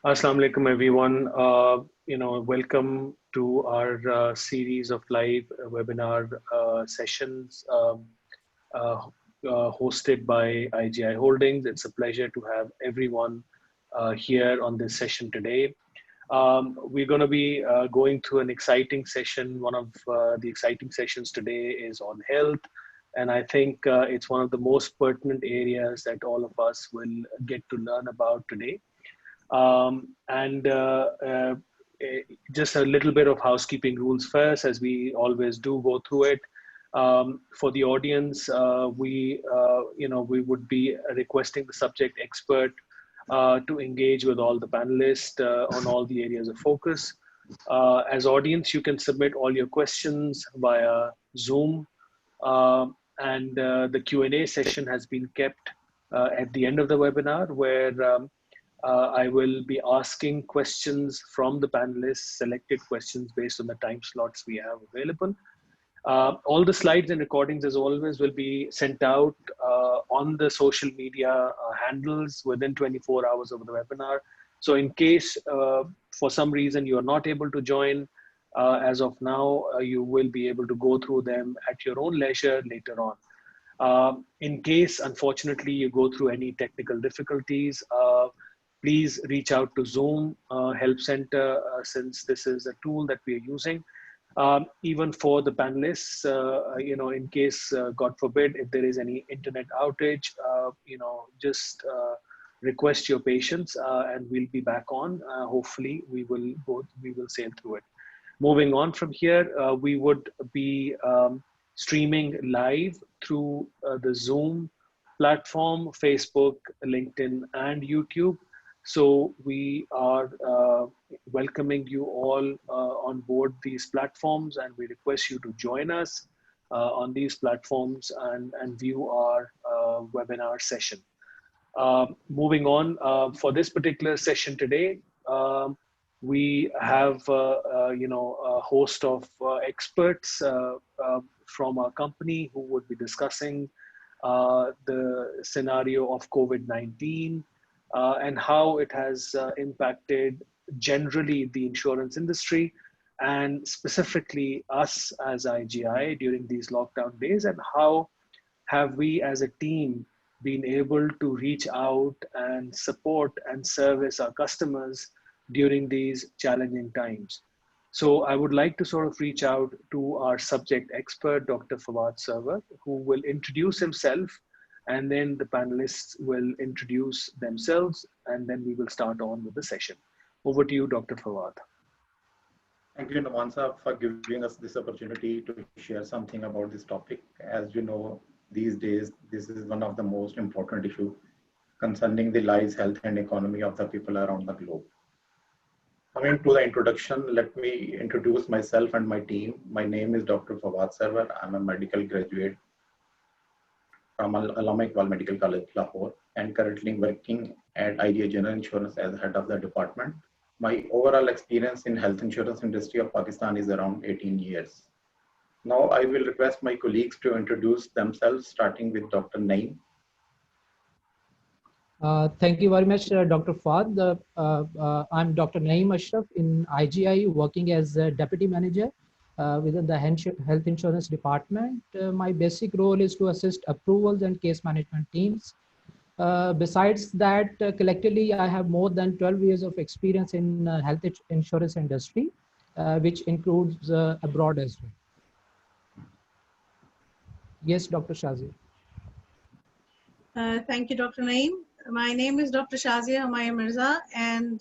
Assalamu alaikum, everyone. Welcome to our series of live webinar sessions uh, hosted by IGI Holdings. It's a pleasure to have everyone here on this session today. We're going to be going through an exciting session. One of the exciting sessions today is on health. And I think it's one of the most pertinent areas that all of us will get to learn about today. And just a little bit of housekeeping rules first, as we always do go through it. For the audience, we would be requesting the subject expert to engage with all the panelists on all the areas of focus. As audience, you can submit all your questions via Zoom, and the Q&A session has been kept at the end of the webinar, where I will be asking questions from the panelists, selected questions based on the time slots we have available. All the slides and recordings, as always, will be sent out on the social media handles within 24 hours of the webinar. So in case, for some reason, you are not able to join, as of now, you will be able to go through them at your own leisure later on. In case, unfortunately, you go through any technical difficulties, please reach out to Zoom Help Center, since this is a tool that we are using. Even for the panelists, in case, God forbid, if there is any internet outage, just request your patience, and we'll be back on. Hopefully, we will sail through it. Moving on from here, we would be streaming live through the Zoom platform, Facebook, LinkedIn, and YouTube. So we are welcoming you all on board these platforms, and we request you to join us on these platforms and view our webinar session. Moving on, for this particular session today, we have a host of experts from our company who would be discussing the scenario of COVID-19 and how it has impacted generally the insurance industry, and specifically us as IGI during these lockdown days, and how have we as a team been able to reach out and support and service our customers during these challenging times. So I would like to sort of reach out to our subject expert, Dr. Fawad Sarwar, who will introduce himself, and then the panelists will introduce themselves, and then we will start on with the session. Over to you, Dr. Fawad. Thank you, Namansa, for giving us this opportunity to share something about this topic. As you know, these days, this is one of the most important issues concerning the lives, health, and economy of the people around the globe. Coming to the introduction, let me introduce myself and my team. My name is Dr. Fawad Sarwar. I'm a medical graduate from Allama Iqbal Medical College, Lahore, and currently working at IGI General Insurance as head of the department. My overall experience in health insurance industry of Pakistan is around 18 years. Now I will request my colleagues to introduce themselves, starting with Dr. Naeem. Thank you very much, Dr. Fawad. I'm Dr. Naeem Ashraf in IGI, working as a deputy manager within the health insurance department. My basic role is to assist approvals and case management teams. Besides that, collectively, I have more than 12 years of experience in health insurance industry, which includes abroad as well. Yes, Dr. Shazia. Thank you, Dr. Naeem. My name is Dr. Shazia Humaya Mirza, and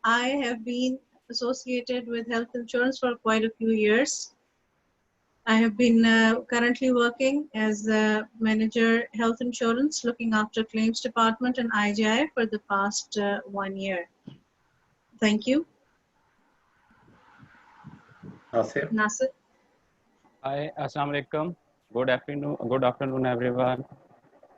I have been associated with health insurance for quite a few years. I have been currently working as a manager health insurance, looking after claims department and IGI for the past 1 year. Thank you. Nasir. Hi, Assalamu alaikum. Good afternoon, everyone.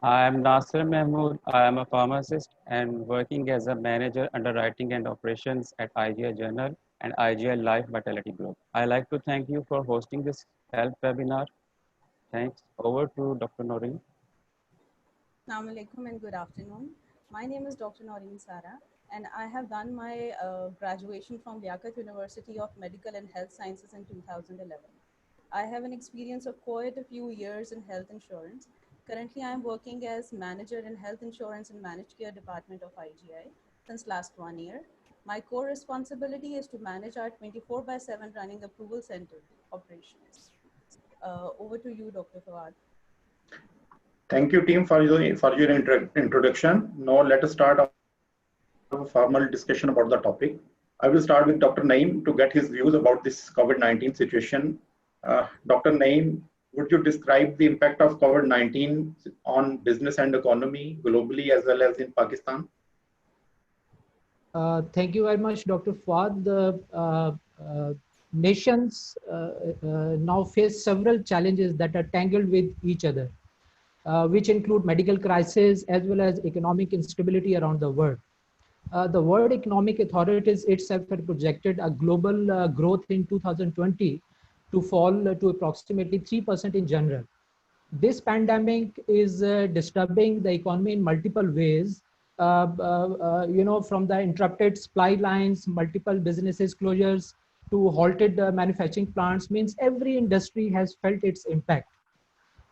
I am Nasir Mahmood. I am a pharmacist and working as a manager underwriting and operations at IGI Journal and IGI Life Vitality Group. I like to thank you for hosting this health webinar. Thanks. Over to Dr. Noreen. Assalamu alaikum and good afternoon. My name is Dr. Noreen Sara, and I have done my graduation from Liaquat University of Medical and Health Sciences in 2011. I have an experience of quite a few years in health insurance. Currently, I am working as manager in health insurance and managed care department of IGI since last 1 year. My core responsibility is to manage our 24 by 7 running approval center operations. Over to you, Dr. Fawad. Thank you, team, for your introduction. Now let us start a formal discussion about the topic. I will start with Dr. Naeem to get his views about this COVID-19 situation. Dr. Naeem, would you describe the impact of COVID-19 on business and economy globally as well as in Pakistan? Thank you very much, Dr. Fawad. The nations now face several challenges that are tangled with each other, which include medical crisis as well as economic instability around the world. The World Economic Authorities itself had projected a global growth in 2020 to fall to approximately 3% in general. This pandemic is disturbing the economy in multiple ways. From the interrupted supply lines, multiple businesses closures, to halted manufacturing plants, means every industry has felt its impact.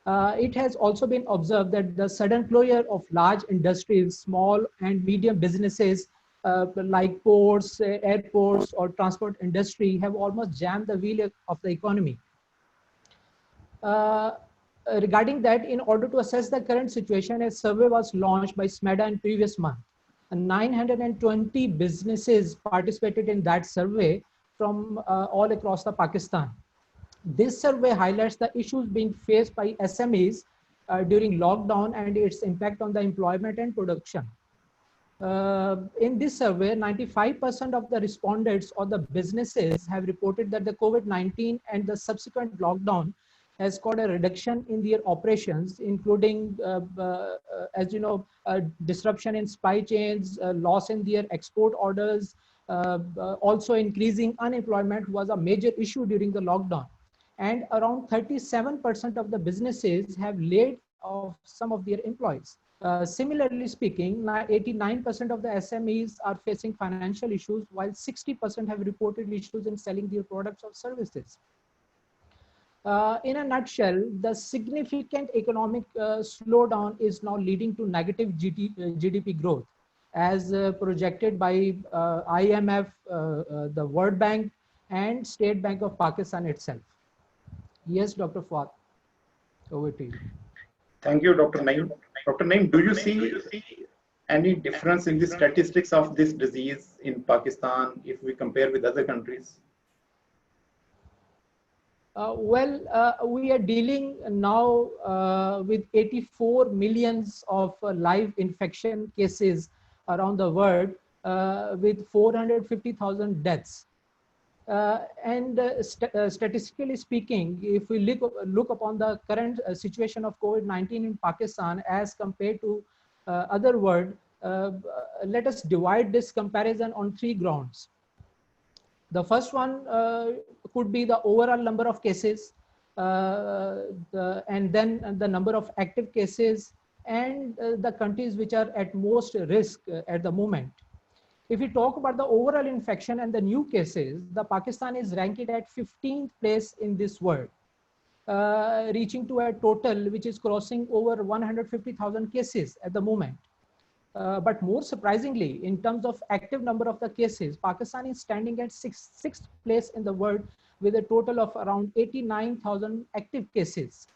It has also been observed that the sudden closure of large industries, small and medium businesses like ports, airports, or transport industry have almost jammed the wheel of the economy. Regarding that, in order to assess the current situation, a survey was launched by SMEDA in previous month. 920 businesses participated in that survey from all across the Pakistan. This survey highlights the issues being faced by SMEs during lockdown and its impact on the employment and production. In this survey, 95% of the respondents or the businesses have reported that the COVID-19 and the subsequent lockdown has caused a reduction in their operations, including, as you know, disruption in supply chains, loss in their export orders, also increasing unemployment was a major issue during the lockdown. And around 37% of the businesses have laid off some of their employees. Similarly speaking, 89% of the SMEs are facing financial issues, while 60% have reported issues in selling their products or services. In a nutshell, the significant economic slowdown is now leading to negative GDP growth, as projected by IMF, the World Bank, and State Bank of Pakistan itself. Yes, Dr. Fawad, over to you. Thank you, Dr. Naeem. Dr. Naeem, do you see any difference in the statistics of this disease in Pakistan if we compare with other countries? We are dealing now with 84 millions of live infection cases around the world with 450,000 deaths. Statistically speaking, if we look upon the current situation of COVID-19 in Pakistan as compared to other world, let us divide this comparison on 3 grounds. The first one could be the overall number of cases, and then the number of active cases, and the countries which are at most risk at the moment. If we talk about the overall infection and the new cases, the Pakistan is ranked at 15th place in this world, reaching to a total which is crossing over 150,000 cases at the moment. But more surprisingly, in terms of active number of the cases, Pakistan is standing at sixth place in the world with a total of around 89,000 active cases.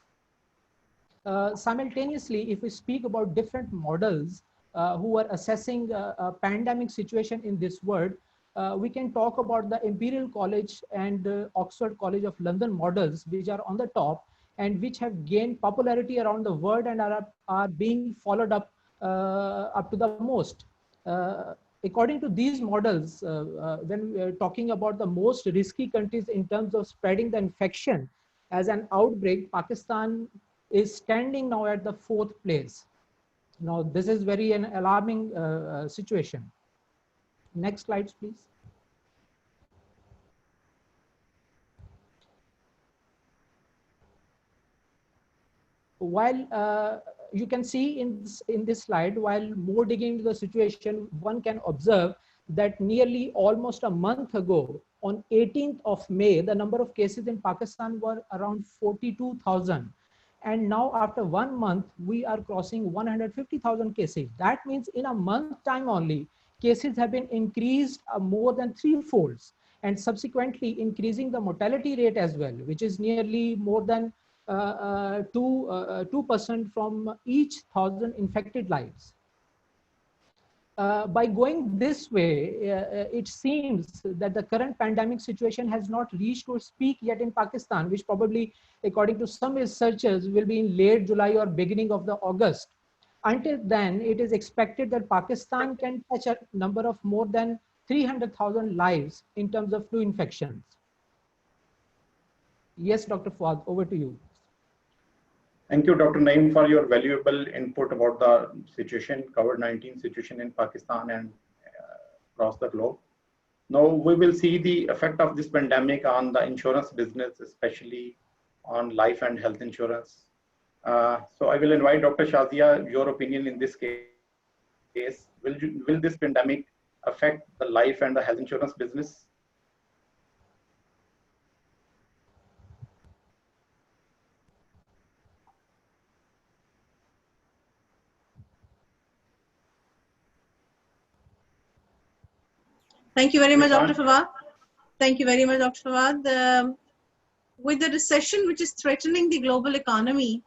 Simultaneously, if we speak about different models who are assessing a pandemic situation in this world, we can talk about the Imperial College and Oxford College of London models, which are on the top and which have gained popularity around the world and are being followed up to the most. According to these models, when we are talking about the most risky countries in terms of spreading the infection as an outbreak, Pakistan is standing now at the 4th place. Now, this is very an alarming situation. Next slides, please. While you can see in this slide, while more digging into the situation, one can observe that nearly almost a month ago, on 18th of May, the number of cases in Pakistan were around 42,000. And now after 1 month, we are crossing 150,000 cases. That means in a month time only, cases have been increased more than threefolds, and subsequently increasing the mortality rate as well, which is nearly more than 2% from each 1,000 infected lives. By going this way, it seems that the current pandemic situation has not reached its peak yet in Pakistan, which probably, according to some researchers, will be in late July or beginning of the August. Until then, it is expected that Pakistan can touch a number of more than 300,000 lives in terms of flu infections. Yes, Dr. Fuad, over to you. Thank you, Dr. Naeem, for your valuable input about the situation, COVID-19 situation in Pakistan and across the globe. Now we will see the effect of this pandemic on the insurance business, especially on life and health insurance. So I will invite Dr. Shazia, your opinion in this case. Will this pandemic affect the life and the health insurance business? Thank you very much, Dr. Fawad. Thank you very much, Dr. Fawad. With the recession which is threatening the global economy,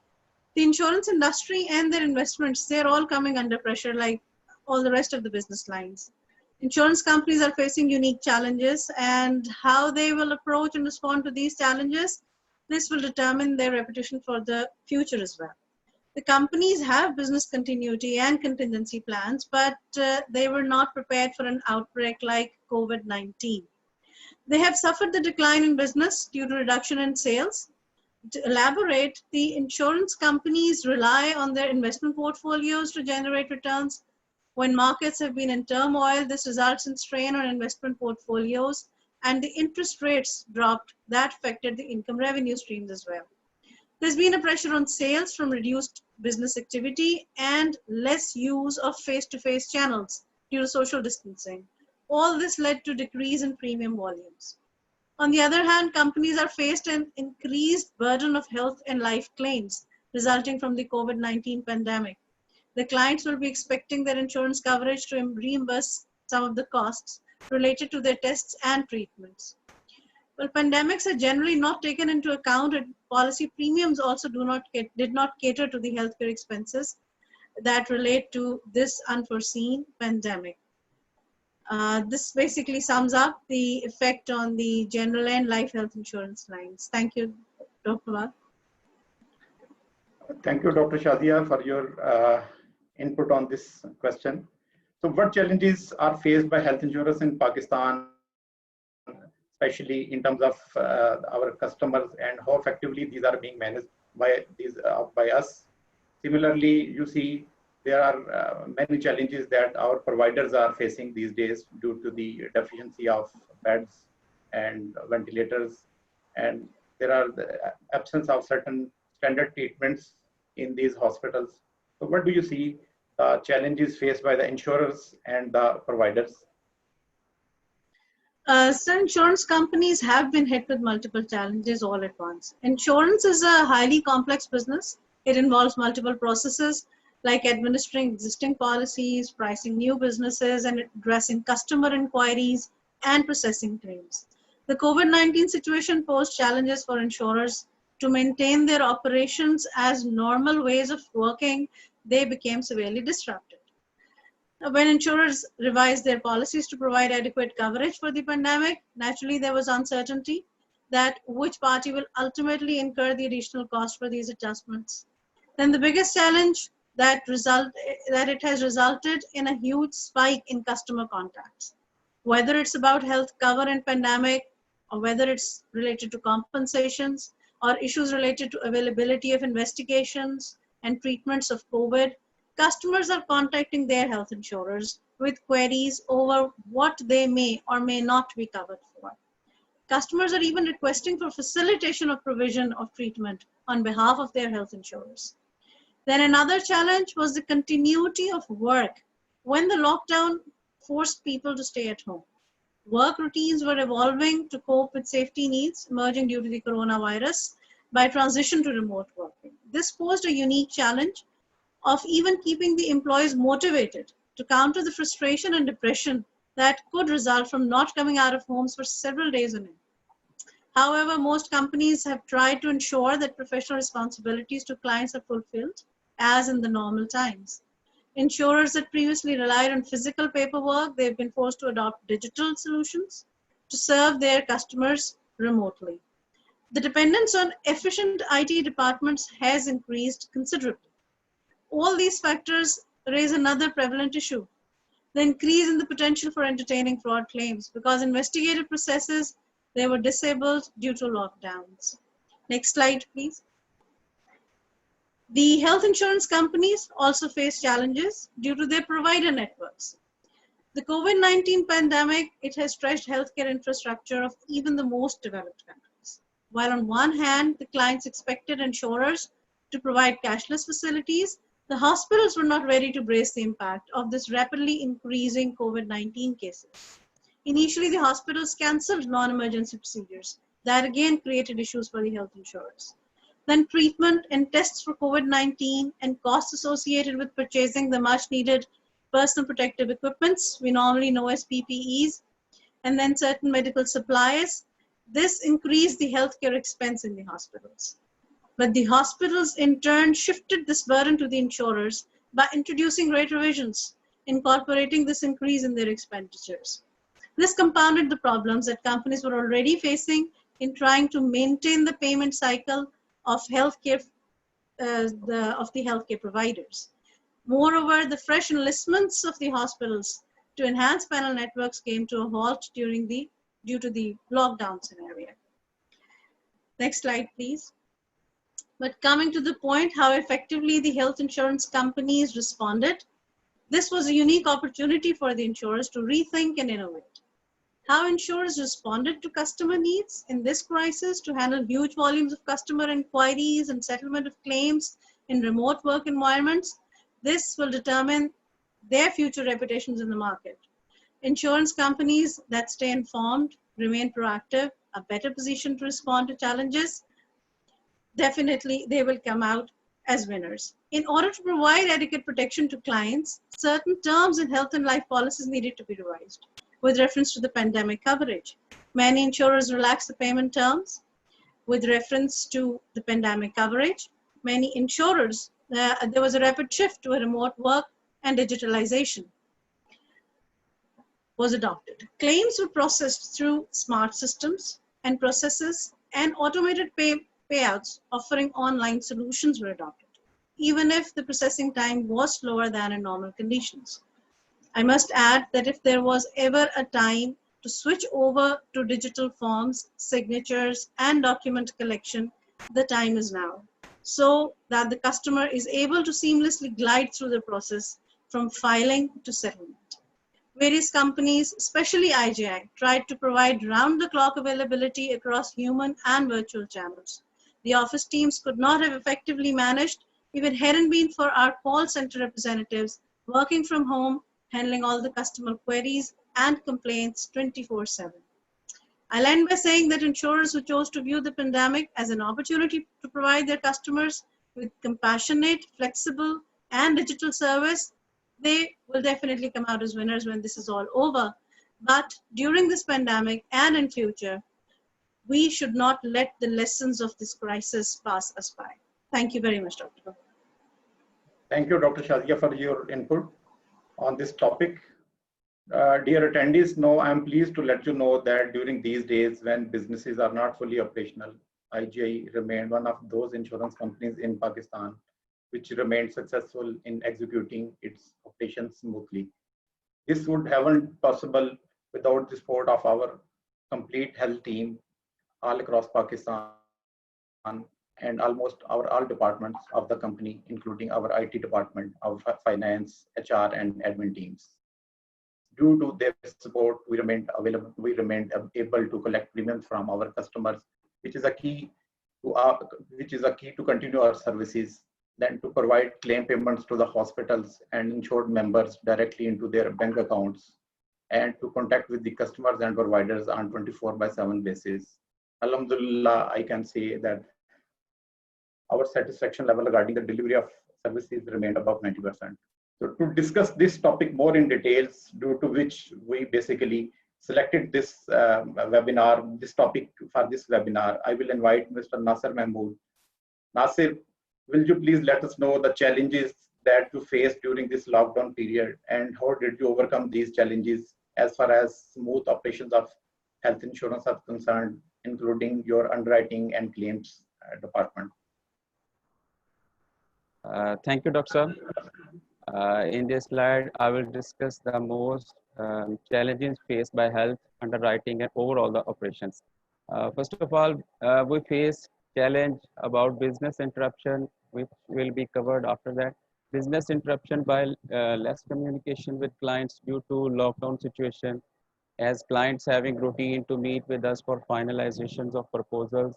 the insurance industry and their investments, they're all coming under pressure like all the rest of the business lines. Insurance companies are facing unique challenges, and how they will approach and respond to these challenges, this will determine their reputation for the future as well. The companies have business continuity and contingency plans, but they were not prepared for an outbreak like COVID-19. They have suffered the decline in business due to reduction in sales. To elaborate, the insurance companies rely on their investment portfolios to generate returns. When markets have been in turmoil, this results in strain on investment portfolios, and the interest rates dropped. That affected the income revenue streams as well. There's been a pressure on sales from reduced business activity and less use of face-to-face channels due to social distancing. All this led to decrease in premium volumes. On the other hand, companies are faced an increased burden of health and life claims resulting from the COVID-19 pandemic. The clients will be expecting their insurance coverage to reimburse some of the costs related to their tests and treatments. Well, pandemics are generally not taken into account, and policy premiums also did not cater to the healthcare expenses that relate to this unforeseen pandemic. This basically sums up the effect on the general and life health insurance lines. Thank you, Dr. Fawad. Thank you, Dr. Shazia, for your input on this question. So what challenges are faced by health insurance in Pakistan, especially in terms of our customers, and how effectively these are being managed by us? Similarly, you see there are many challenges that our providers are facing these days due to the deficiency of beds and ventilators, and there are the absence of certain standard treatments in these hospitals. So what do you see the challenges faced by the insurers and the providers? So insurance companies have been hit with multiple challenges all at once. Insurance is a highly complex business. It involves multiple processes like administering existing policies, pricing new businesses, and addressing customer inquiries and processing claims. The COVID-19 situation posed challenges for insurers to maintain their operations as normal ways of working. They became severely disrupted. When insurers revised their policies to provide adequate coverage for the pandemic, naturally there was uncertainty that which party will ultimately incur the additional cost for these adjustments. Then the biggest challenge that it has resulted in a huge spike in customer contacts. Whether it's about health cover in pandemic, or whether it's related to compensations, or issues related to availability of investigations and treatments of COVID, customers are contacting their health insurers with queries over what they may or may not be covered for. Customers are even requesting for facilitation of provision of treatment on behalf of their health insurers. Then another challenge was the continuity of work when the lockdown forced people to stay at home. Work routines were evolving to cope with safety needs emerging due to the coronavirus by transition to remote working. This posed a unique challenge of even keeping the employees motivated to counter the frustration and depression that could result from not coming out of homes for several days on end. However, most companies have tried to ensure that professional responsibilities to clients are fulfilled as in the normal times. Insurers that previously relied on physical paperwork, they've been forced to adopt digital solutions to serve their customers remotely. The dependence on efficient IT departments has increased considerably. All these factors raise another prevalent issue, the increase in the potential for entertaining fraud claims because investigative processes, they were disabled due to lockdowns. Next slide, please. The health insurance companies also face challenges due to their provider networks. The COVID-19 pandemic, it has stretched healthcare infrastructure of even the most developed countries. While on one hand, the clients expected insurers to provide cashless facilities, the hospitals were not ready to brace the impact of this rapidly increasing COVID-19 cases. Initially, the hospitals cancelled non-emergency procedures. That again created issues for the health insurers. Then treatment and tests for COVID-19 and costs associated with purchasing the much needed personal protective equipments, we normally know as PPEs, and then certain medical supplies. This increased the healthcare expense in the hospitals. But the hospitals in turn shifted this burden to the insurers by introducing rate revisions, incorporating this increase in their expenditures. This compounded the problems that companies were already facing in trying to maintain the payment cycle of healthcare, of the healthcare providers. Moreover, the fresh enlistments of the hospitals to enhance panel networks came to a halt due to the lockdown scenario. Next slide, please. But coming to the point how effectively the health insurance companies responded, this was a unique opportunity for the insurers to rethink and innovate. How insurers responded to customer needs in this crisis to handle huge volumes of customer inquiries and settlement of claims in remote work environments, this will determine their future reputations in the market. Insurance companies that stay informed, remain proactive, are better positioned to respond to challenges. Definitely, they will come out as winners. In order to provide adequate protection to clients, certain terms in health and life policies needed to be revised with reference to the pandemic coverage. Many insurers relaxed the payment terms with reference to the pandemic coverage. Many insurers, there was a rapid shift to a remote work and digitalization was adopted. Claims were processed through smart systems and processes, and automated payouts offering online solutions were adopted, even if the processing time was slower than in normal conditions. I must add that if there was ever a time to switch over to digital forms, signatures, and document collection, the time is now, so that the customer is able to seamlessly glide through the process from filing to settlement. Various companies, especially IGI, tried to provide round-the-clock availability across human and virtual channels. The office teams could not have effectively managed if it hadn't been for our call center representatives working from home, handling all the customer queries and complaints 24/7. I'll end by saying that insurers who chose to view the pandemic as an opportunity to provide their customers with compassionate, flexible, and digital service, they will definitely come out as winners when this is all over. But during this pandemic and in future, we should not let the lessons of this crisis pass us by. Thank you very much, Dr. Thank you, Dr. Shazia, for your input on this topic. Dear attendees, I'm pleased to let you know that during these days when businesses are not fully operational, IGI remained one of those insurance companies in Pakistan which remained successful in executing its operations smoothly. This would have been possible without the support of our complete health team all across Pakistan and almost all departments of the company, including our IT department, our finance, HR, and admin teams. Due to their support, we remained able to collect premiums from our customers, which is a key to continue our services then to provide claim payments to the hospitals and insured members directly into their bank accounts, and to contact with the customers and providers on 24/7 basis. Alhamdulillah, I can say that our satisfaction level regarding the delivery of services remained above 90%. So to discuss this topic more in details, due to which we basically selected this webinar, this topic for this webinar, I will invite Mr. Nasir Mahmood. Nasir, will you please let us know the challenges that you faced during this lockdown period, and how did you overcome these challenges as far as smooth operations of health insurance are concerned, including your underwriting and claims department? Thank you, Doctor. In this slide, I will discuss the most challenges faced by health, underwriting, and overall the operations. First of all, we face challenge about business interruption, which will be covered after that. Business interruption by less communication with clients due to lockdown situation, as clients having routine to meet with us for finalizations of proposals.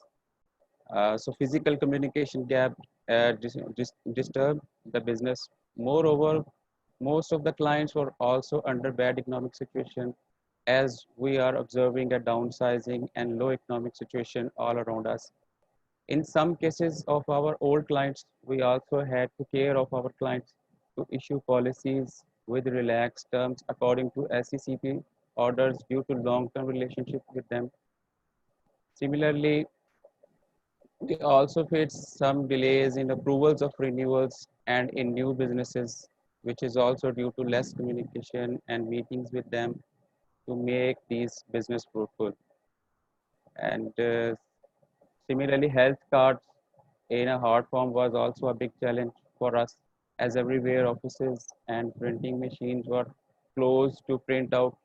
So physical communication gap disturb the business. Moreover, most of the clients were also under bad economic situation, as we are observing a downsizing and low economic situation all around us. In some cases of our old clients, we also had to care of our clients to issue policies with relaxed terms according to SECP orders due to long-term relationship with them. Similarly, we also face some delays in approvals of renewals and in new businesses, which is also due to less communication and meetings with them to make these business fruitful. And similarly, health cards in a hard form was also a big challenge for us, as everywhere offices and printing machines were closed to print out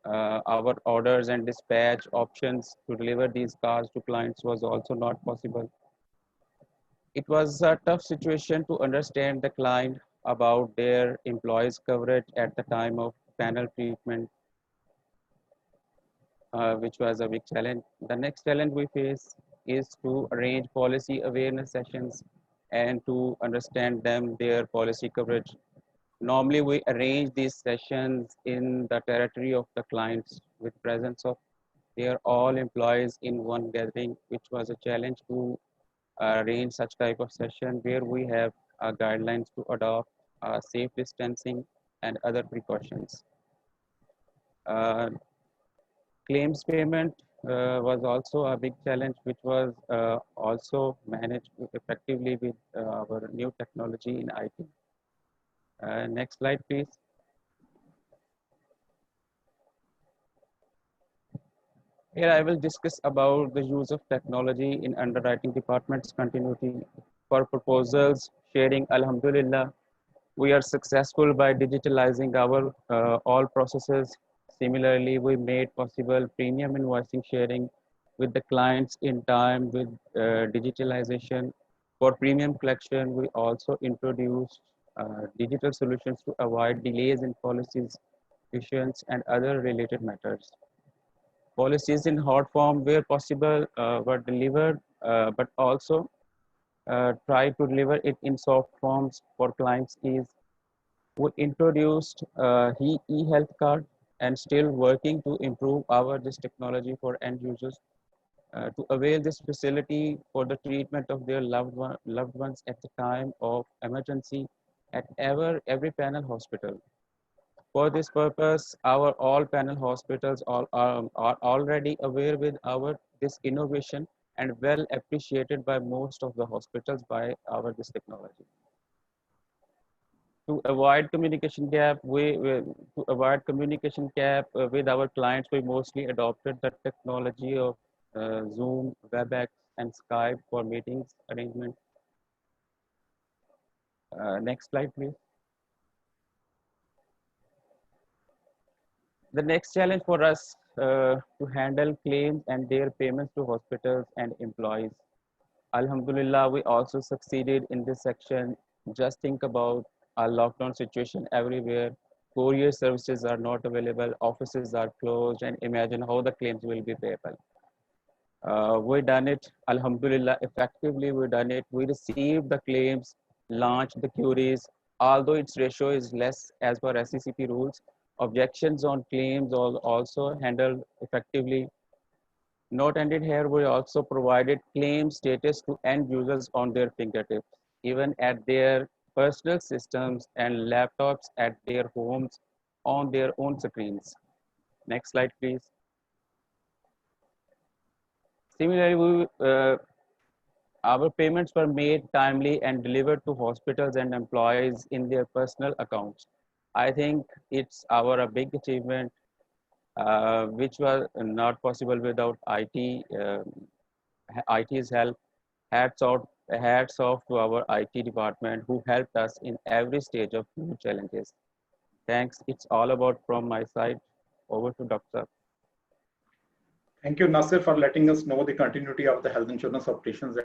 our orders, and dispatch options to deliver these cards to clients was also not possible. It was a tough situation to understand the client about their employees' coverage at the time of panel treatment, which was a big challenge. The next challenge we face is to arrange policy awareness sessions and to understand them, their policy coverage. Normally, we arrange these sessions in the territory of the clients with presence of their all employees in one gathering, which was a challenge to arrange such type of session where we have guidelines to adopt safe distancing and other precautions. Claims payment was also a big challenge, which was also managed effectively with our new technology in IT. Next slide, please. Here I will discuss about the use of technology in underwriting department's continuity. For proposals sharing, Alhamdulillah, we are successful by digitalizing our all processes. Similarly, we made possible premium invoicing sharing with the clients in time with digitalization. For premium collection, we also introduced digital solutions to avoid delays in policies, issuance, and other related matters. Policies in hard form where possible were delivered, but also try to deliver it in soft forms for clients' ease. We introduced e-health card and still working to improve this technology for end users to avail this facility for the treatment of their loved ones at the time of emergency at every panel hospital. For this purpose, our all panel hospitals are already aware with this innovation and well appreciated by most of the hospitals by this technology. To avoid communication gap, with our clients, we mostly adopted the technology of Zoom, WebEx, and Skype for meetings arrangement. Next slide, please. The next challenge for us to handle claims and their payments to hospitals and employees. Alhamdulillah, we also succeeded in this section. Just think about a lockdown situation everywhere. Courier services are not available, offices are closed, and imagine how the claims will be payable. We done it, Alhamdulillah, effectively we done it. We received the claims launched the queries. Although its ratio is less as per SCCP rules, objections on claims are also handled effectively. Not ended here, we also provided claim status to end users on their fingertips, even at their personal systems and laptops at their homes on their own screens. Next slide, please. Similarly, our payments were made timely and delivered to hospitals and employees in their personal accounts. I think it's our a big achievement, which was not possible without IT's help. Hats off to our IT department who helped us in every stage of new challenges. Thanks. It's all about from my side. Over to Dr. Thank you, Nasir, for letting us know the continuity of the health insurance operations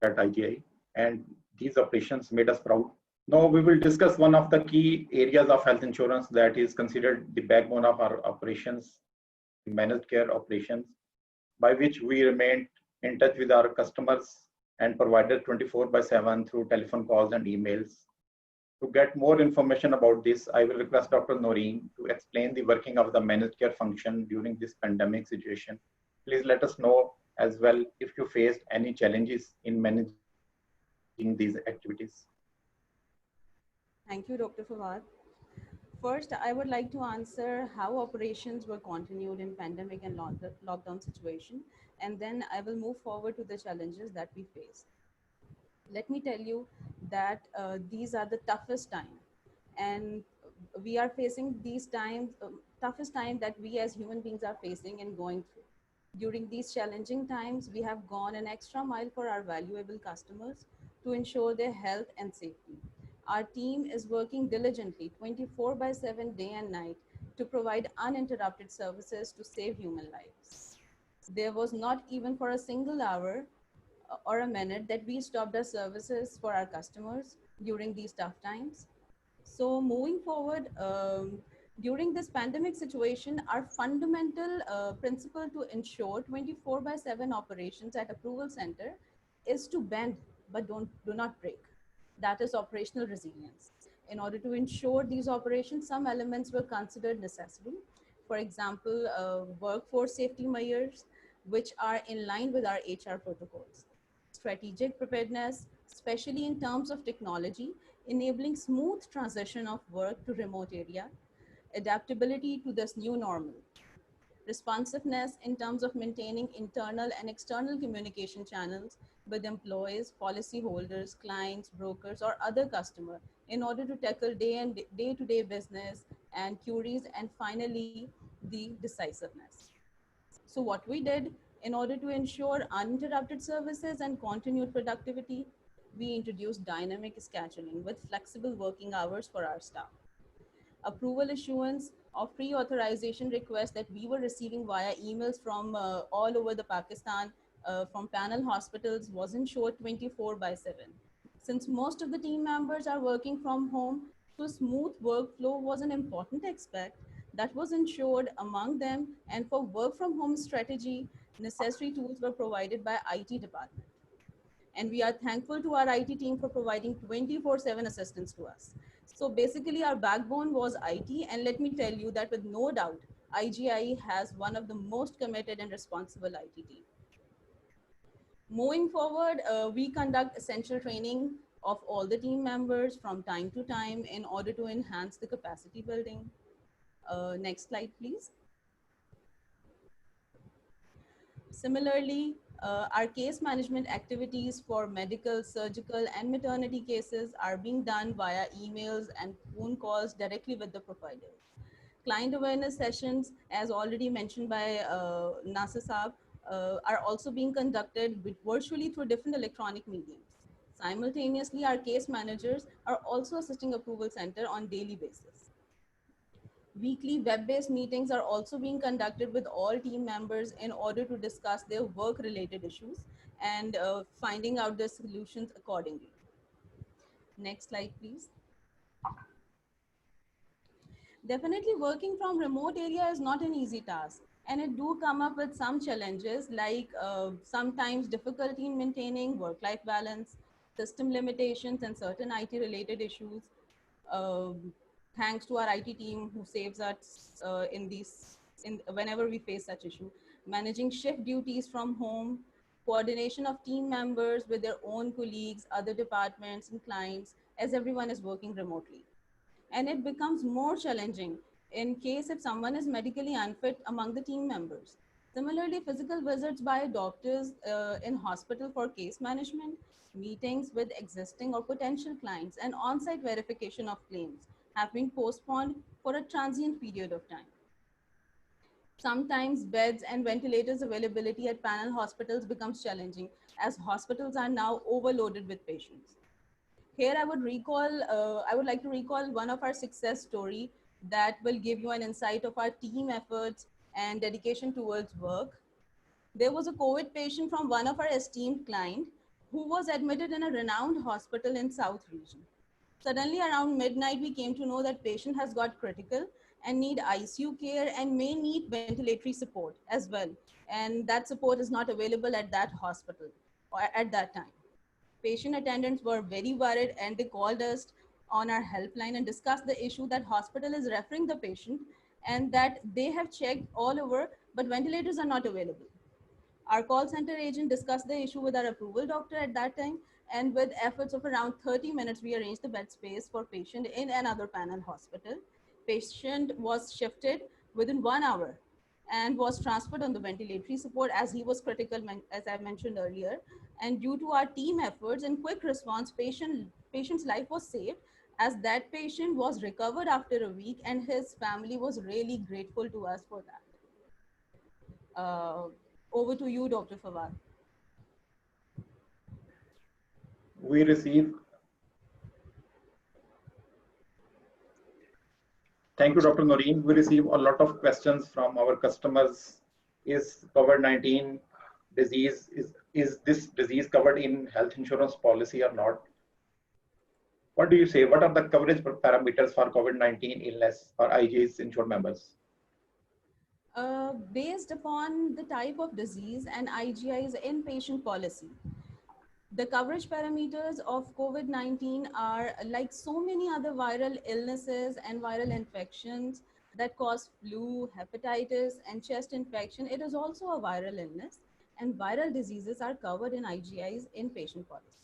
at IGI. And these operations made us proud. Now we will discuss one of the key areas of health insurance that is considered the backbone of our operations, managed care operations, by which we remain in touch with our customers and providers 24/7 through telephone calls and emails. To get more information about this, I will request Dr. Noreen to explain the working of the managed care function during this pandemic situation. Please let us know as well if you faced any challenges in managing these activities. Thank you, Dr. Fawad. First, I would like to answer how operations were continued in pandemic and lockdown situation, and then I will move forward to the challenges that we faced. Let me tell you that these are the toughest time, and we are facing these times, toughest time that we as human beings are facing and going through. During these challenging times, we have gone an extra mile for our valuable customers to ensure their health and safety. Our team is working diligently 24/7 day and night to provide uninterrupted services to save human lives. There was not even for a single hour or a minute that we stopped our services for our customers during these tough times. So moving forward, during this pandemic situation, our fundamental principle to ensure 24/7 operations at approval center is to bend, but do not break. That is operational resilience. In order to ensure these operations, some elements were considered necessary. For example, workforce safety measures, which are in line with our HR protocols. Strategic preparedness, especially in terms of technology, enabling smooth transition of work to remote area, adaptability to this new normal, responsiveness in terms of maintaining internal and external communication channels with employees, policyholders, clients, brokers, or other customers in order to tackle day-to-day business and queries, and finally, the decisiveness. So what we did in order to ensure uninterrupted services and continued productivity, we introduced dynamic scheduling with flexible working hours for our staff. Approval issuance of pre-authorization requests that we were receiving via emails from all over the Pakistan, from panel hospitals, was ensured 24/7. Since most of the team members are working from home, so smooth workflow was an important aspect that was ensured among them, and for work from home strategy, necessary tools were provided by IT department. And we are thankful to our IT team for providing 24/7 assistance to us. So basically our backbone was IT, and let me tell you that with no doubt, IGI has one of the most committed and responsible IT team. Moving forward, we conduct essential training of all the team members from time to time in order to enhance the capacity building. Next slide, please. Similarly, our case management activities for medical, surgical, and maternity cases are being done via emails and phone calls directly with the provider. Client awareness sessions, as already mentioned by Nasir Saab, are also being conducted virtually through different electronic mediums. Simultaneously, our case managers are also assisting approval center on daily basis. Weekly web-based meetings are also being conducted with all team members in order to discuss their work-related issues and finding out the solutions accordingly. Next slide, please. Definitely working from remote area is not an easy task, and it do come up with some challenges like sometimes difficulty in maintaining work-life balance, system limitations and certain IT related issues. Thanks to our IT team who saves us whenever we face such issue. Managing shift duties from home, coordination of team members with their own colleagues, other departments and clients, as everyone is working remotely. And it becomes more challenging in case if someone is medically unfit among the team members. Similarly, physical visits by doctors in hospital for case management, meetings with existing or potential clients, and on-site verification of claims have been postponed for a transient period of time. Sometimes beds and ventilators availability at panel hospitals becomes challenging as hospitals are now overloaded with patients. Here I would like to recall one of our success story that will give you an insight of our team efforts and dedication towards work. There was a COVID patient from one of our esteemed client who was admitted in a renowned hospital in South region. Suddenly around midnight, we came to know that patient has got critical and need ICU care and may need ventilatory support as well. And that support is not available at that hospital or at that time. Patient attendants were very worried and they called us on our helpline and discussed the issue that hospital is referring the patient and that they have checked all over, but ventilators are not available. Our call center agent discussed the issue with our approval doctor at that time, and with efforts of around 30 minutes, we arranged the bed space for patient in another panel hospital. Patient was shifted within 1 hour and was transferred on the ventilatory support as he was critical, as I mentioned earlier. And due to our team efforts and quick response, patient's life was saved as that patient was recovered after a week and his family was really grateful to us for that. Over to you, Dr. Fawad. We receive. Thank you, Dr. Noreen. We receive a lot of questions from our customers. Is COVID-19 disease, is this disease covered in health insurance policy or not? What do you say? What are the coverage parameters for COVID-19 illness for IGI's insured members? Based upon the type of disease and IGI's inpatient policy, the coverage parameters of COVID-19 are like so many other viral illnesses and viral infections that cause flu, hepatitis, and chest infection. It is also a viral illness, and viral diseases are covered in IGI's inpatient policy.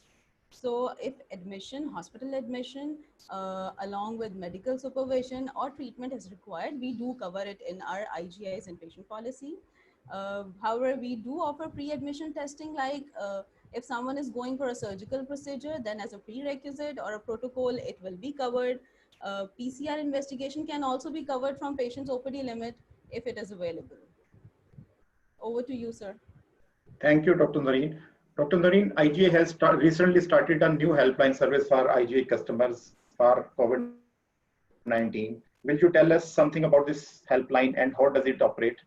So if admission, hospital admission, along with medical supervision or treatment is required, we do cover it in our IGI's inpatient policy. However, we do offer pre-admission testing, like if someone is going for a surgical procedure, then as a prerequisite or a protocol, it will be covered. PCR investigation can also be covered from patient's OPD limit if it is available. Over to you, sir. Thank you, Dr. Noreen. Dr. Noreen, IGI has recently started a new helpline service for IGI customers for COVID-19. Will you tell us something about this helpline and how does it operate?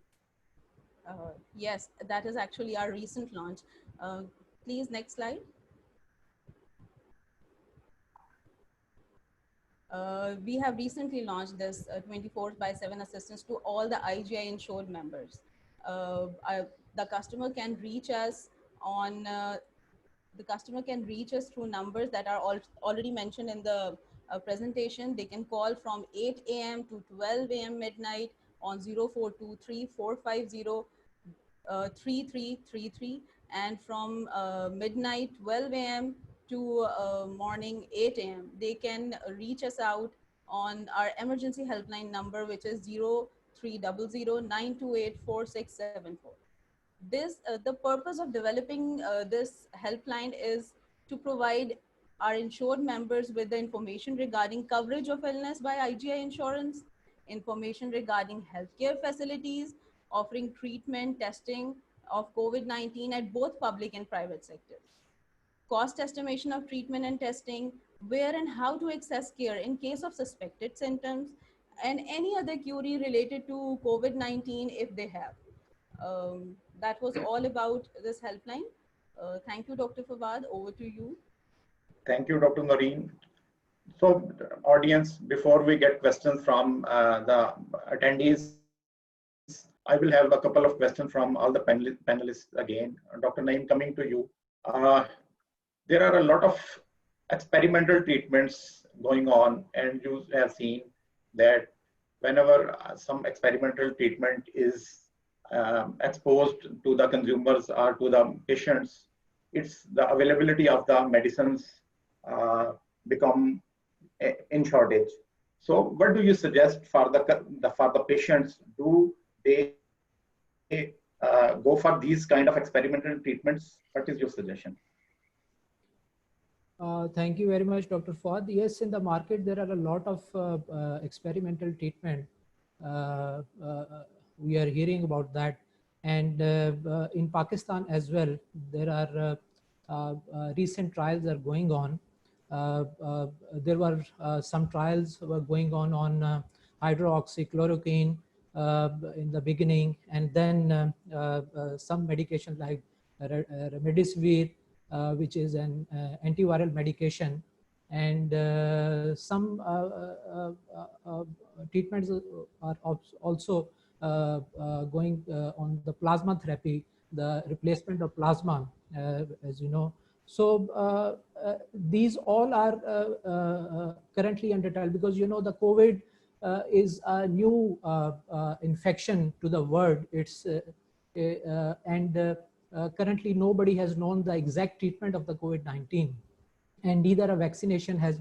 Yes, that is actually our recent launch. Please, next slide. We have recently launched this 24/7 assistance to all the IGI insured members. The customer can reach us on through numbers that are already mentioned in the presentation. They can call from 8 a.m. to 12 a.m. midnight on 0423 450 3333, and from midnight 12 a.m. to morning 8 a.m. They can reach us out on our emergency helpline number, which is 0300 928 4674. The purpose of developing this helpline is to provide our insured members with the information regarding coverage of illness by IGI insurance, information regarding healthcare facilities, offering treatment, testing of COVID-19 at both public and private sectors, cost estimation of treatment and testing, where and how to access care in case of suspected symptoms, and any other query related to COVID-19 if they have. That was all about this helpline. Thank you, Dr. Fawad. Over to you. Thank you, Dr. Noreen. So, audience, before we get questions from the attendees, I will have a couple of questions from all the panelists again. Dr. Naeem, coming to you. there are a lot of experimental treatments going on, and you have seen that whenever some experimental treatment is exposed to the consumers or to the patients, it's the availability of the medicines become in shortage. So what do you suggest for the patients? Do they go for these kind of experimental treatments? What is your suggestion? Thank you very much, Dr. Fawad. Yes, in the market, there are a lot of experimental treatment. We are hearing about that. And in Pakistan as well, there are recent trials are going on. There were some trials were going on hydroxychloroquine in the beginning, and then some medication like remdesivir, which is an antiviral medication, and some treatments are also going on the plasma therapy, the replacement of plasma, as you know. So these all are currently under trial, because you know the COVID is a new infection to the world. It's currently nobody has known the exact treatment of the COVID-19, and neither a vaccination has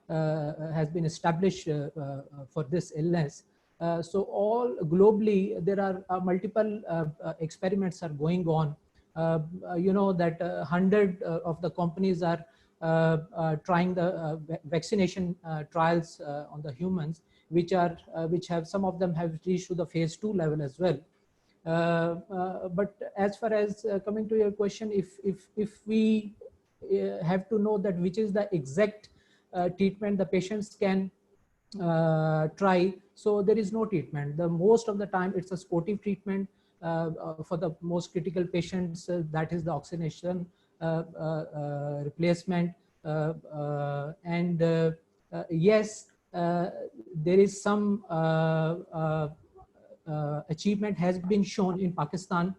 been established for this illness. So all globally, there are multiple experiments are going on. You know that 100 of the companies are trying the vaccination trials on the humans, which have, some of them have reached to the phase 2 level as well. But as far as coming to your question, if we have to know that which is the exact treatment the patients can try, so there is no treatment. The most of the time it's a sportive treatment for the most critical patients, that is the oxygenation replacement, and yes, there is some achievement has been shown in Pakistan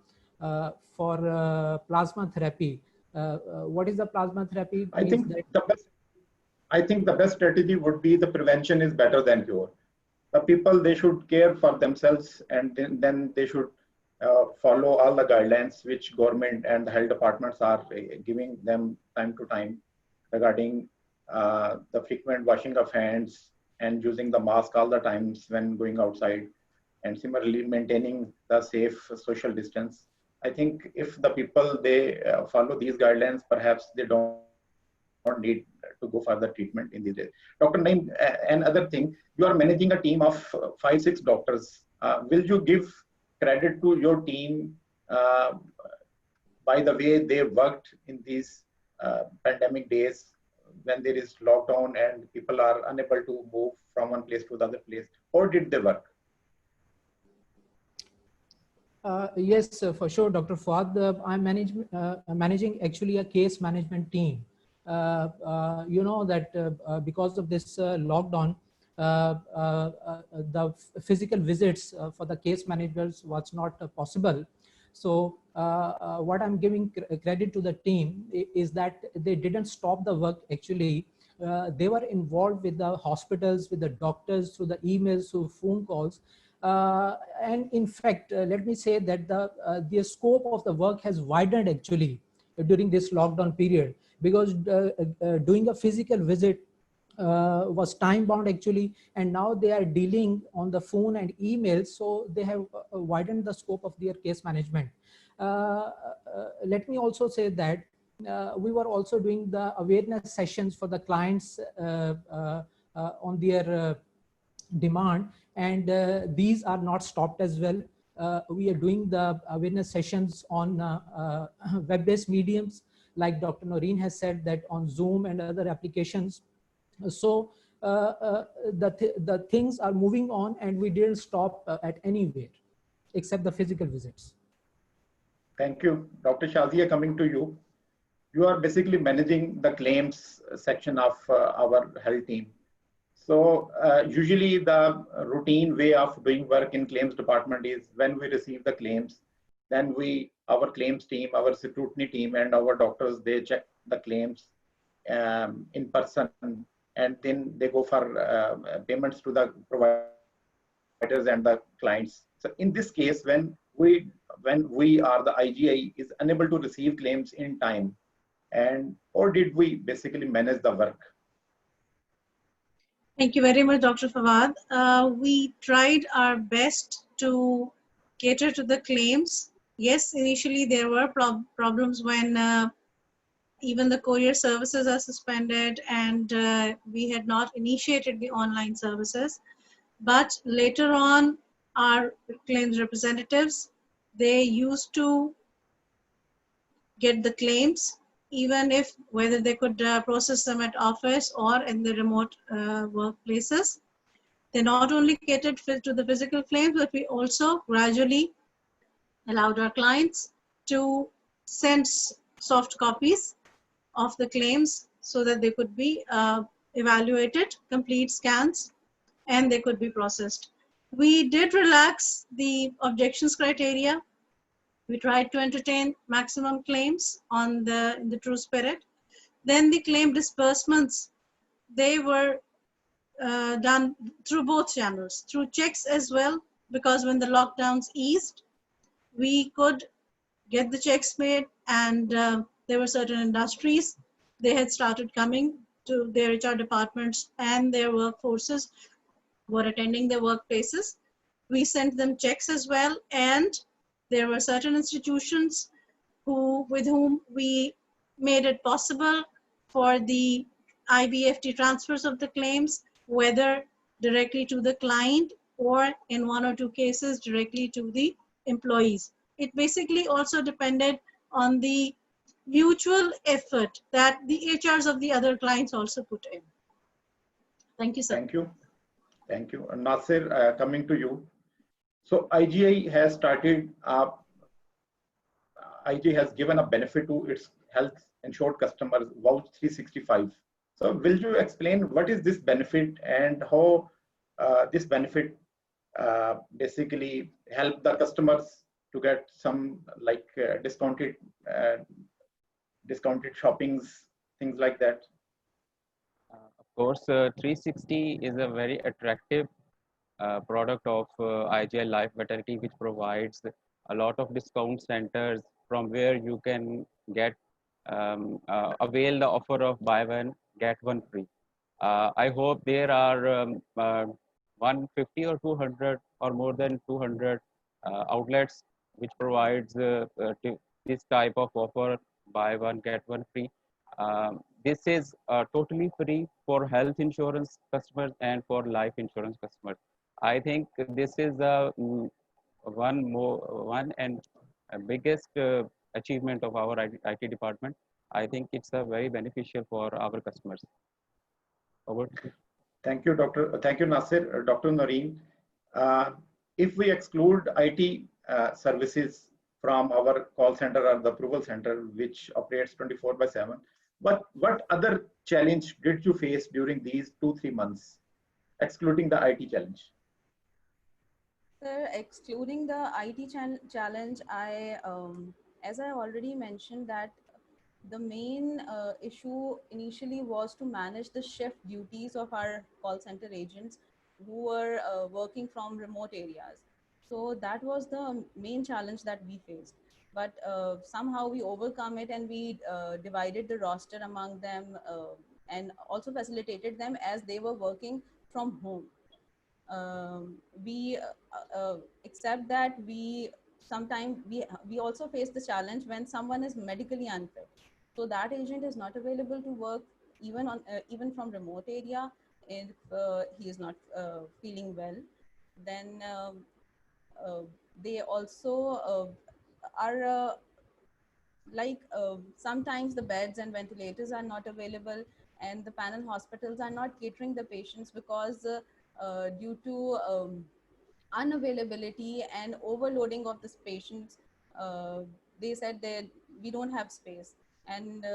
for plasma therapy. What is the plasma therapy? I think the best strategy would be the prevention is better than cure. The people, they should care for themselves, and then they should follow all the guidelines which government and the health departments are giving them time to time regarding the frequent washing of hands and using the mask all the times when going outside, and similarly maintaining the safe social distance. I think if the people, they follow these guidelines, perhaps they don't need to go for the treatment in these days. Dr. Naeem, another thing, you are managing a team of 5-6 doctors. Will you give credit to your team by the way they worked in these pandemic days when there is lockdown and people are unable to move from one place to the other place? How did they work? Yes, for sure, Dr. Fawad. I'm managing actually a case management team. You know that because of this lockdown, the physical visits for the case managers was not possible. So what I'm giving credit to the team is that they didn't stop the work. Actually, they were involved with the hospitals, with the doctors, through the emails, through phone calls. And in fact, let me say that the scope of the work has widened actually during this lockdown period, because doing a physical visit was time bound actually, and now they are dealing on the phone and emails, so they have widened the scope of their case management. Let me also say that we were also doing the awareness sessions for the clients on their demand, and these are not stopped as well. We are doing the awareness sessions on web-based mediums, like Dr. Noreen has said, that on Zoom and other applications. So the things are moving on, and we didn't stop at anywhere except the physical visits. Thank you. Dr. Shazia, coming to you. You are basically managing the claims section of our health team. So usually the routine way of doing work in claims department is when we receive the claims, then our claims team, our scrutiny team, and our doctors, they check the claims in person, and then they go for payments to the providers and the clients. So in this case, when we are the IGI is unable to receive claims in time, and or did we basically manage the work? Thank you very much, Dr. Fawad. We tried our best to cater to the claims. Yes, initially there were problems when even the courier services are suspended and we had not initiated the online services. But later on, our claims representatives, they used to get the claims, even if whether they could process them at office or in the remote workplaces. They not only catered to the physical claims, but we also gradually allowed our clients to send soft copies of the claims so that they could be evaluated, complete scans, and they could be processed. We did relax the objections criteria. We tried to entertain maximum claims in the true spirit. Then the claim disbursements, they were done through both channels, through checks as well, because when the lockdowns eased, we could get the checks made, and there were certain industries, they had started coming to their HR departments and their workforces were attending their workplaces. We sent them checks as well, and there were certain institutions with whom we made it possible for the IBFT transfers of the claims, whether directly to the client or in one or two cases directly to the employees. It basically also depended on the mutual effort that the HRs of the other clients also put in. Thank you, sir. Thank you. Thank you. Nasir, coming to you. So IGI has started, IGI has given a benefit to its health insured customers, Vouch 365. So will you explain what is this benefit and how this benefit basically help the customers to get some like discounted shoppings, things like that? Of course, 360 is a very attractive product of IGI Life Vitality, which provides a lot of discount centers from where you can get avail the offer of buy one get one free. I hope there are 150 or 200 or more than 200 outlets which provides this type of offer, buy one get one free. This is totally free for health insurance customers and for life insurance customers. I think this is one and biggest achievement of our IT department. I think it's very beneficial for our customers. Over to you. Thank you, Doctor. Thank you, Nasir. Dr. Noreen, if we exclude IT services from our call center or the approval center, which operates 24/7, what other challenge did you face during these 2-3 months, excluding the IT challenge? Sir, excluding the IT challenge, as I already mentioned, that the main issue initially was to manage the shift duties of our call center agents who were working from remote areas. So that was the main challenge that we faced. But somehow we overcome it, and we divided the roster among them and also facilitated them as they were working from home. We accept that sometimes we also face the challenge when someone is medically unfit, so that agent is not available to work even from remote area if he is not feeling well. Then they also are sometimes the beds and ventilators are not available, and the panel hospitals are not catering the patients because due to unavailability and overloading of the patients, they said that we don't have space, and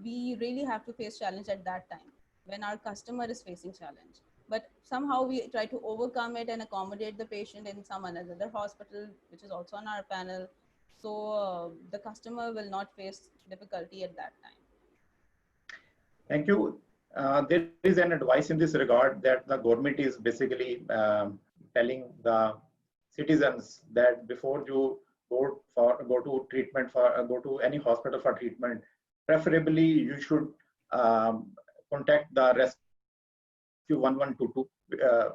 we really have to face challenge at that time when our customer is facing challenge. But somehow we try to overcome it and accommodate the patient in some another hospital which is also on our panel, so the customer will not face difficulty at that time. Thank you. There is an advice in this regard that the government is basically telling the citizens that before you go to treatment go to any hospital for treatment, preferably you should contact the rescue 1122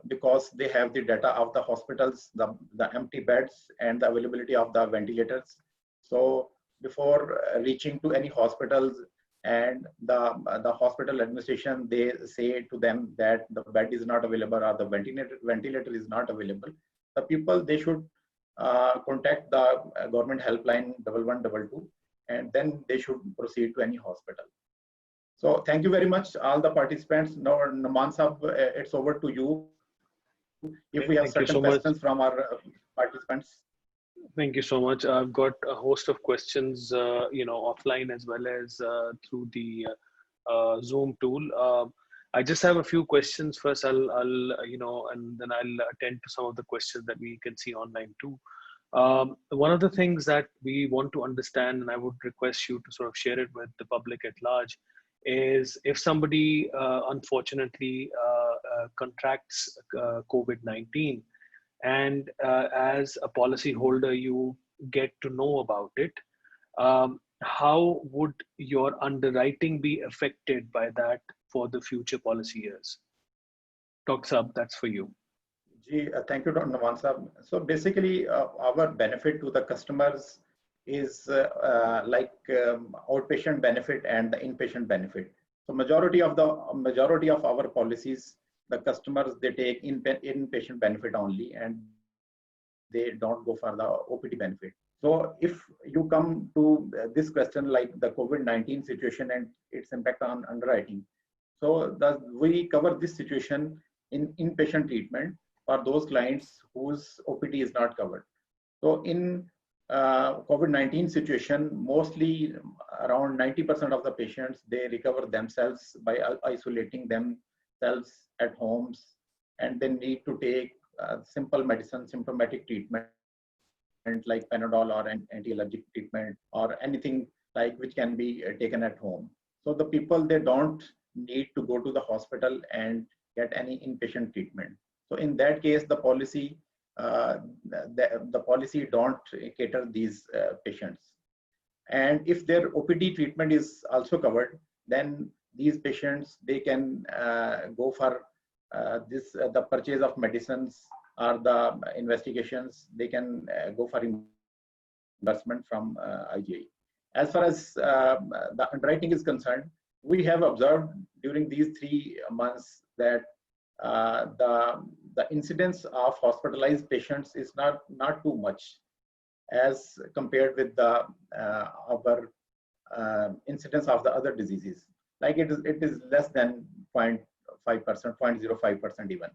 because they have the data of the hospitals, the empty beds, and the availability of the ventilators. So before reaching to any hospitals, and the hospital administration, they say to them that the bed is not available or the ventilator is not available, the people, they should contact the government helpline 1122, and then they should proceed to any hospital. So thank you very much, all the participants. Now, Naman Sahab, it's over to you. If we have certain questions from our participants. Thank you so much. I've got a host of questions, offline as well as through the Zoom tool. I just have a few questions. First, I'll and then I'll attend to some of the questions that we can see online too. One of the things that we want to understand, and I would request you to sort of share it with the public at large, is if somebody unfortunately contracts COVID-19, and as a policy holder you get to know about it, how would your underwriting be affected by that for the future policy years? Dr. Saab, that's for you. Thank you, Dr. Naman Sahab. So basically, our benefit to the customers is like outpatient benefit and the inpatient benefit. So majority of our policies, the customers, they take inpatient benefit only, and they don't go for the OPD benefit. So if you come to this question like the COVID-19 situation and its impact on underwriting, so we cover this situation in inpatient treatment for those clients whose OPD is not covered. So in COVID-19 situation, mostly around 90% of the patients, they recover themselves by isolating themselves at homes, and they need to take simple medicine, symptomatic treatment like Panadol or an anti-allergic treatment or anything like which can be taken at home. So the people, they don't need to go to the hospital and get any inpatient treatment. So in that case, the policy don't cater these patients. And if their OPD treatment is also covered, then these patients, they can go for the purchase of medicines or the investigations. They can go for reimbursement from IGI. As far as the underwriting is concerned, we have observed during these 3 months that the incidence of hospitalized patients is not too much as compared with the our incidence of the other diseases. Like it is less than 0.5%, 0.05% even.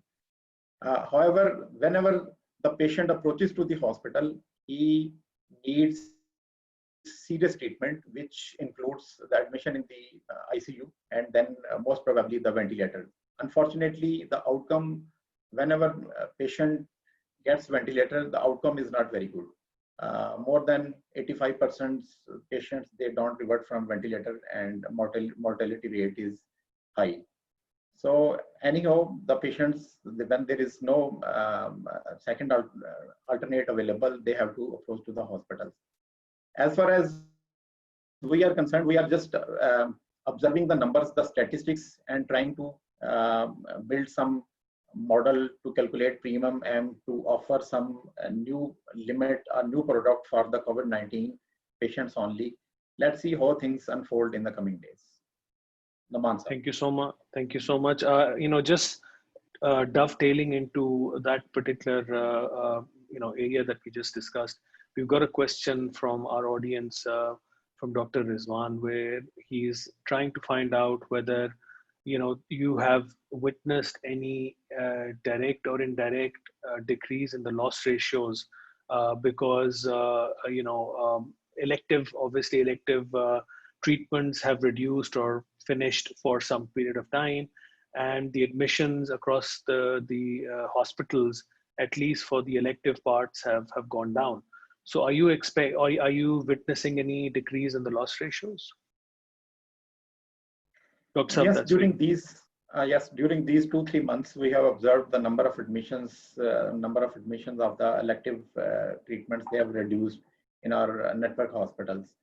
However, whenever the patient approaches to the hospital, he needs serious treatment, which includes the admission in the ICU and then most probably the ventilator. Unfortunately, the outcome, whenever a patient gets ventilator, the outcome is not very good. More than 85% patients, they don't revert from ventilator, and mortality rate is high. So anyhow, the patients, when there is no second alternate available, they have to approach to the hospitals. As far as we are concerned, we are just observing the numbers, the statistics, and trying to build some model to calculate premium and to offer some new limit or new product for the COVID-19 patients only. Let's see how things unfold in the coming days. Naman Sahab. Thank you so much. Thank you so much. Just dovetailing into that particular area that we just discussed, we've got a question from our audience from Dr. Rizwan, where he's trying to find out whether you have witnessed any direct or indirect decrease in the loss ratios because elective treatments have reduced or finished for some period of time, and the admissions across the hospitals, at least for the elective parts, have gone down. So are you witnessing any decrease in the loss ratios? Dr. Saab, Yes, that's during these 2-3 months, we have observed the number of admissions of the elective treatments they have reduced in our network hospitals.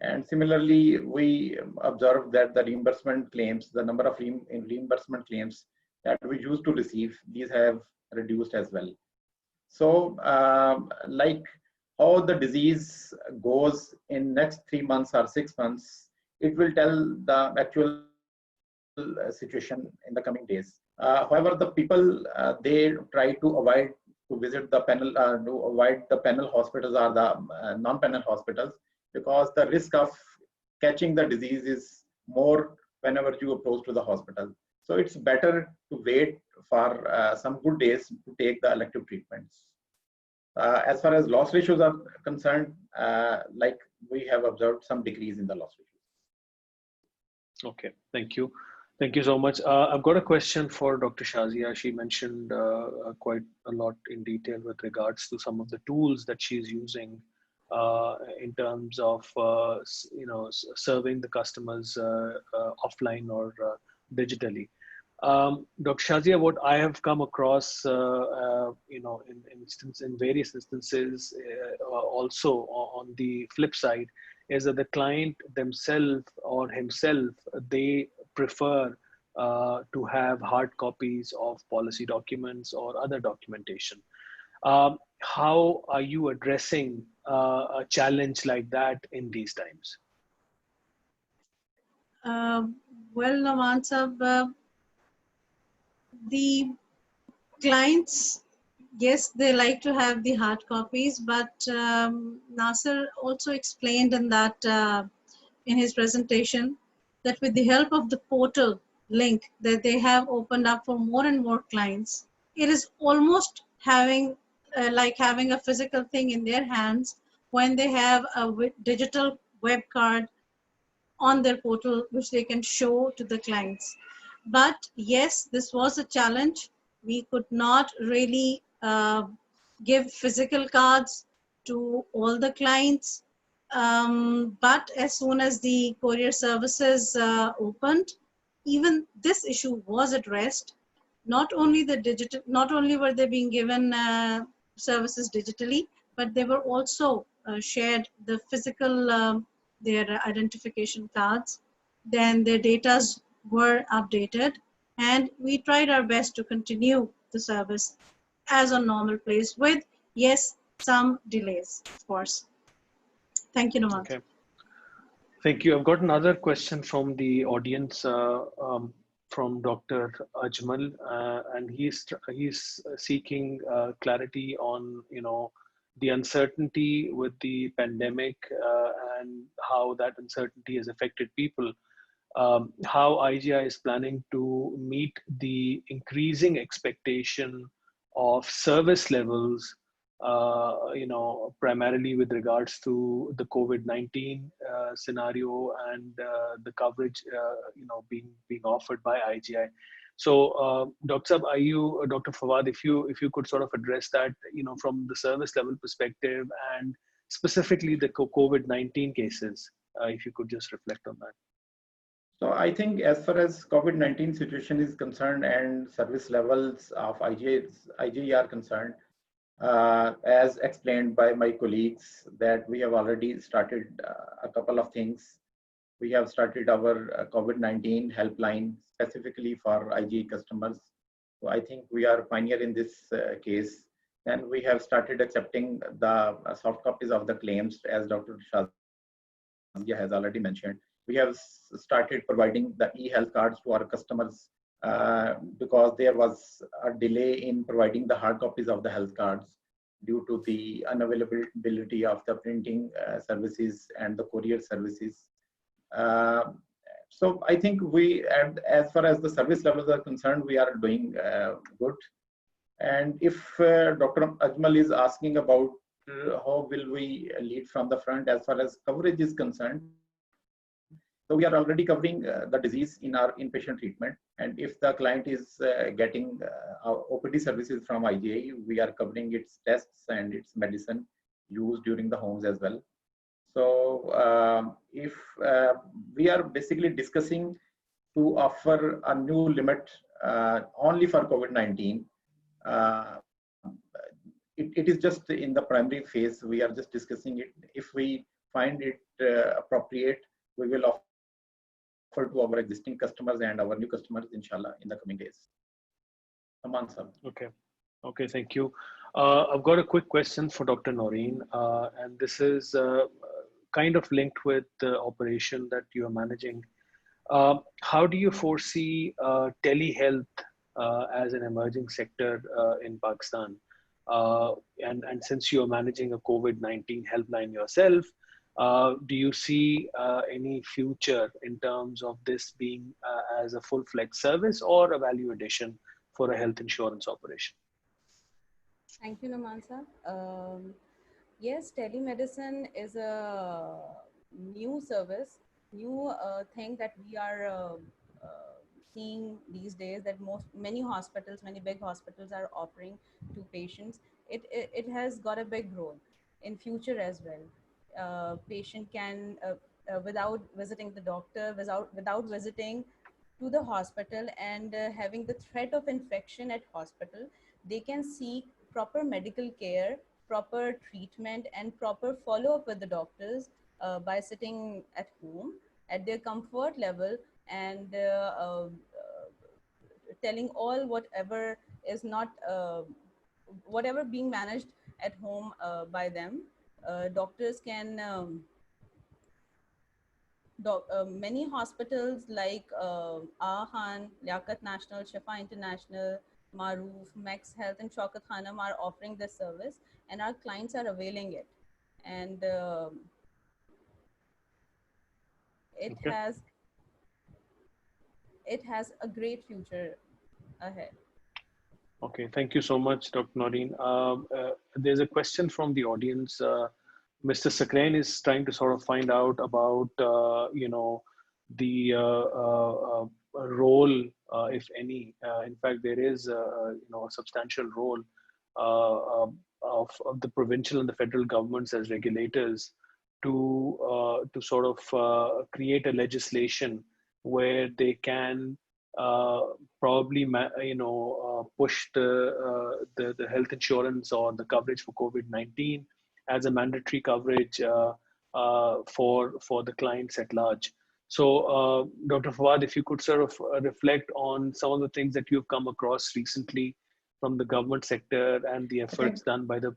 And similarly, we observed that the reimbursement claims, the number of reimbursement claims that we used to receive, these have reduced as well. So, like how the disease goes in next 3 months or 6 months, it will tell the actual situation in the coming days. However, the people they try to avoid to visit the panel, to avoid the panel hospitals or the non-panel hospitals, because the risk of catching the disease is more whenever you approach to the hospital. So it's better to wait for some good days to take the elective treatments. As far as loss ratios are concerned, like we have observed some decrease in the loss ratios. okay. Thank you. Thank you so much. I've got a question for Dr. Shazia. She mentioned quite a lot in detail with regards to some of the tools that she's using in terms of serving the customers offline or digitally. Dr. Shazia, what I have come across, in various instances, also on the flip side, is that the client themselves or himself, they prefer to have hard copies of policy documents or other documentation. How are you addressing a challenge like that in these times? Well, Naman Sahab, the clients, yes, they like to have the hard copies, but Nasser also explained in that in his presentation that with the help of the portal link that they have opened up for more and more clients, it is almost having like having a physical thing in their hands when they have a digital web card on their portal which they can show to the clients. But yes, this was a challenge. We could not really give physical cards to all the clients. But as soon as the courier services opened, even this issue was addressed. Not only were they being given services digitally, but they were also shared the physical their identification cards. Then their datas were updated, and we tried our best to continue the service as a normal place with, yes, some delays, of course. Thank you, Naman. Okay. Thank you. I've got another question from the audience from Dr. Ajmal, and he's seeking clarity on the uncertainty with the pandemic and how that uncertainty has affected people. How IGI is planning to meet the increasing expectation of service levels, primarily with regards to the COVID-19 scenario and the coverage, being offered by IGI. So, Dr. Saab, Dr. Fawad, if you could sort of address that, from the service level perspective and specifically the COVID-19 cases, if you could just reflect on that. So I think as far as COVID-19 situation is concerned and service levels of IGI are concerned, as explained by my colleagues, that we have already started a couple of things. We have started our COVID-19 helpline specifically for IGI customers. So I think we are pioneer in this case. And we have started accepting the soft copies of the claims, as Dr. Shazia has already mentioned. We have started providing the e-health cards to our customers because there was a delay in providing the hard copies of the health cards due to the unavailability of the printing services and the courier services. So I think as far as the service levels are concerned, we are doing good. And if Dr. Ajmal is asking about how will we lead from the front as far as coverage is concerned, so we are already covering the disease in our inpatient treatment. And if the client is getting our OPD services from IGI, we are covering its tests and its medicine used during the homes as well. So if we are basically discussing to offer a new limit only for COVID-19. Uh, it is just in the primary phase. We are just discussing it. If we find it appropriate, we will offer to our existing customers and our new customers, inshallah, in the coming days. Aman sir. Okay. Okay, thank you. I've got a quick question for Dr. Noreen, and this is kind of linked with the operation that you are managing. How do you foresee telehealth as an emerging sector in Pakistan? And since you are managing a COVID-19 helpline yourself, do you see any future in terms of this being as a full-fledged service or a value addition for a health insurance operation? Thank you, Namansa. Yes, telemedicine is a new service, new thing that we are seeing these days, that many hospitals, many big hospitals are offering to patients. It has got a big role in future as well. Patient can, without visiting the doctor, without visiting to the hospital and having the threat of infection at hospital, they can seek proper medical care, proper treatment, and proper follow-up with the doctors by sitting at home at their comfort level, and telling all whatever is not whatever being managed at home by them. Doctors can many hospitals like Ahan, Liaquat National, Shifa International, Maroof, Max Health, and Shaukat Khanam are offering this service, and our clients are availing it. And it Okay. has a great future ahead. Okay, thank you so much, Dr. Noreen. There's a question from the audience. Mr. Sakrain is trying to sort of find out about, the role, if any. In fact, there is, a substantial role of the provincial and the federal governments as regulators to sort of create a legislation where they can probably push the health insurance or the coverage for COVID-19 as a mandatory coverage for the clients at large. So, Dr. Fawad, if you could sort of reflect on some of the things that you've come across recently from the government sector and the efforts done by the.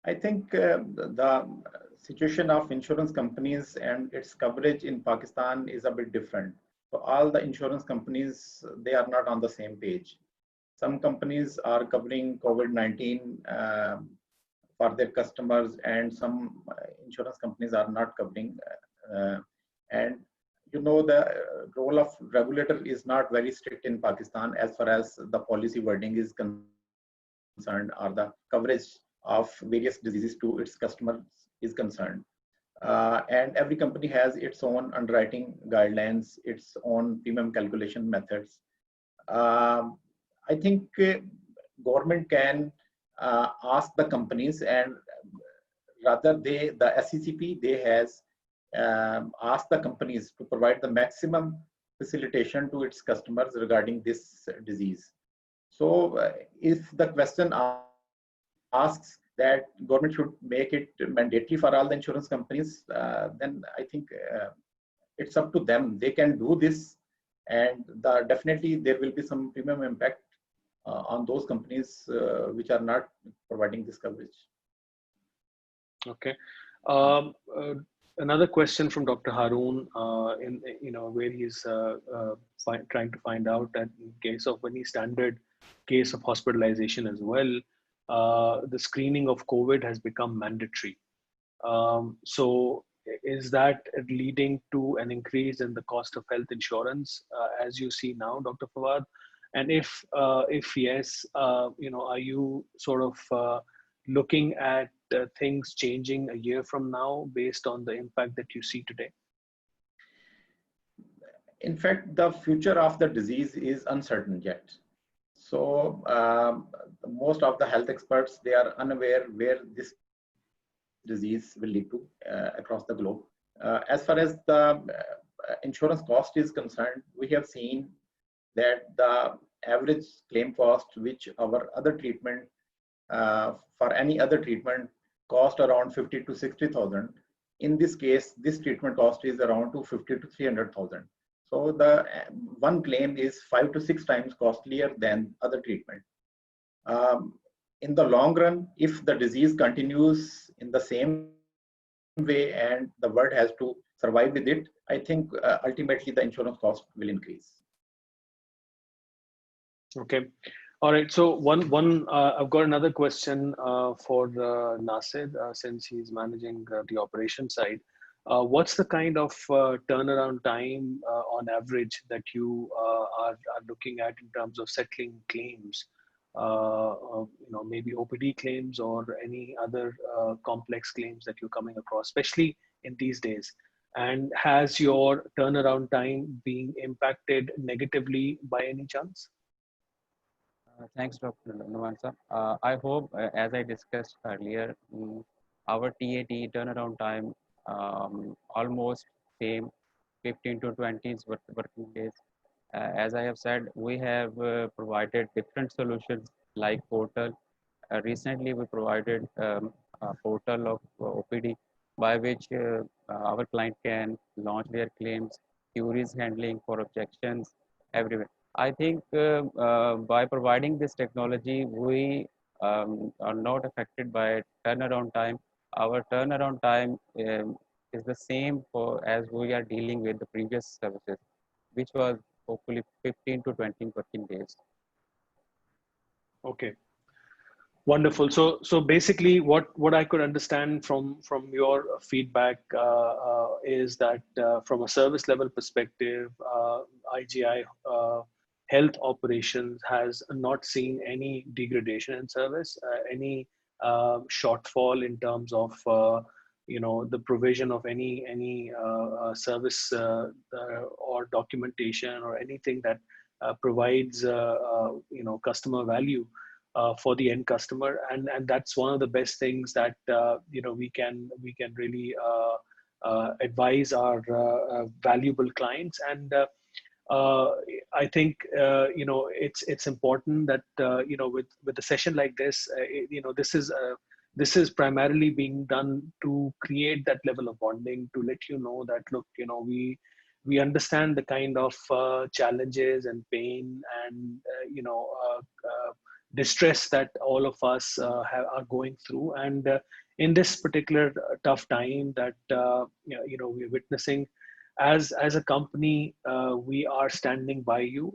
I think the situation of insurance companies and its coverage in Pakistan is a bit different. So all the insurance companies, they are not on the same page. Some companies are covering COVID-19 for their customers, and some insurance companies are not covering. And the role of regulator is not very strict in Pakistan as far as the policy wording is concerned, or the coverage of various diseases to its customers is concerned. And every company has its own underwriting guidelines, its own premium calculation methods. I think government can ask the companies, and rather the SECP, they has asked the companies to provide the maximum facilitation to its customers regarding this disease. So if the question asks that government should make it mandatory for all the insurance companies, then I think it's up to them. They can do this, and definitely there will be some premium impact on those companies which are not providing this coverage. Okay. Another question from Dr. Haroon, where he's trying to find out that in case of any standard case of hospitalization as well, the screening of COVID has become mandatory. So is that leading to an increase in the cost of health insurance as you see now, Dr. Fawad? And if yes, are you sort of looking at things changing a year from now based on the impact that you see today? In fact, the future of the disease is uncertain yet. So most of the health experts, they are unaware where this disease will lead to across the globe. As far as the insurance cost is concerned, we have seen that the average claim cost, which our other treatment, for any other treatment, cost around 50 to 60,000. In this case, this treatment cost is around 250 to 300,000. So the one claim is 5 to 6 times costlier than other treatment. In the long run, if the disease continues in the same way and the world has to survive with it, I think ultimately the insurance cost will increase. Okay. All right. So I've got another question for Nasir, since he's managing the operation side. What's the kind of turnaround time on average that you are looking at in terms of settling claims? Maybe OPD claims or any other complex claims that you're coming across, especially in these days. And has your turnaround time been impacted negatively by any chance? Thanks, Dr. Nuwansa. I hope, as I discussed earlier, our TAT turnaround time almost same 15 to 20 working days. As I have said, we have provided different solutions like portal. Recently, we provided a portal of OPD by which our client can launch their claims, queries handling for objections, everywhere. I think by providing this technology, we are not affected by turnaround time. Our turnaround time is the same for as we are dealing with the previous services, which was hopefully 15 to 20 working days. Okay. Wonderful. So basically, what I could understand from your feedback is that from a service level perspective, IGI Health Operations has not seen any degradation in service, any shortfall in terms of the provision of any service or documentation or anything that provides customer value for the end customer, and that's one of the best things that we can really advise our valuable clients. And I think it's important that with a session like this, this is primarily being done to create that level of bonding, to let you know that look, we understand the kind of challenges and pain and distress that all of us are going through, and in this particular tough time that we're witnessing, as a company, we are standing by you.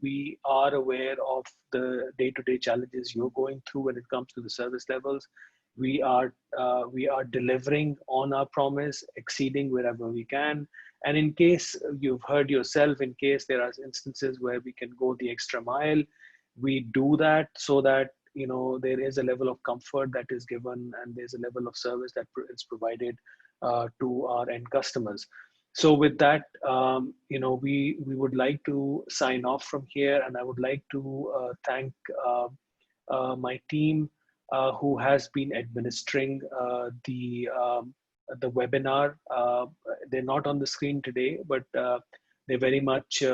We are aware of the day-to-day challenges you're going through when it comes to the service levels. We are delivering on our promise, exceeding wherever we can. And in case you've heard yourself, in case there are instances where we can go the extra mile, we do that so that there is a level of comfort that is given and there's a level of service that is provided to our end customers. So with that, we would like to sign off from here, and I would like to thank my team who has been administering the webinar. They're not on the screen today, but they're very much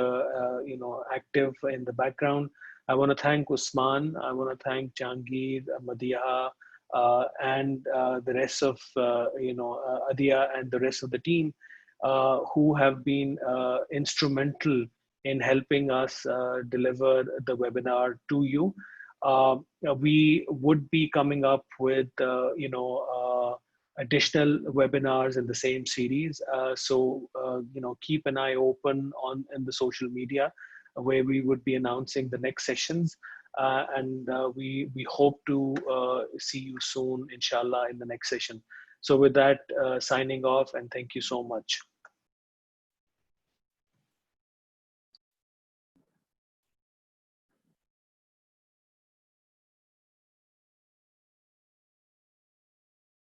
active in the background. I want to thank Usman. I want to thank Jangir, Madiha, and the rest of Adia and the rest of the team who have been instrumental in helping us deliver the webinar to you. We would be coming up with additional webinars in the same series. So keep an eye open in the social media, where we would be announcing the next sessions. And we hope to see you soon, inshallah, in the next session. So with that, signing off, and thank you so much.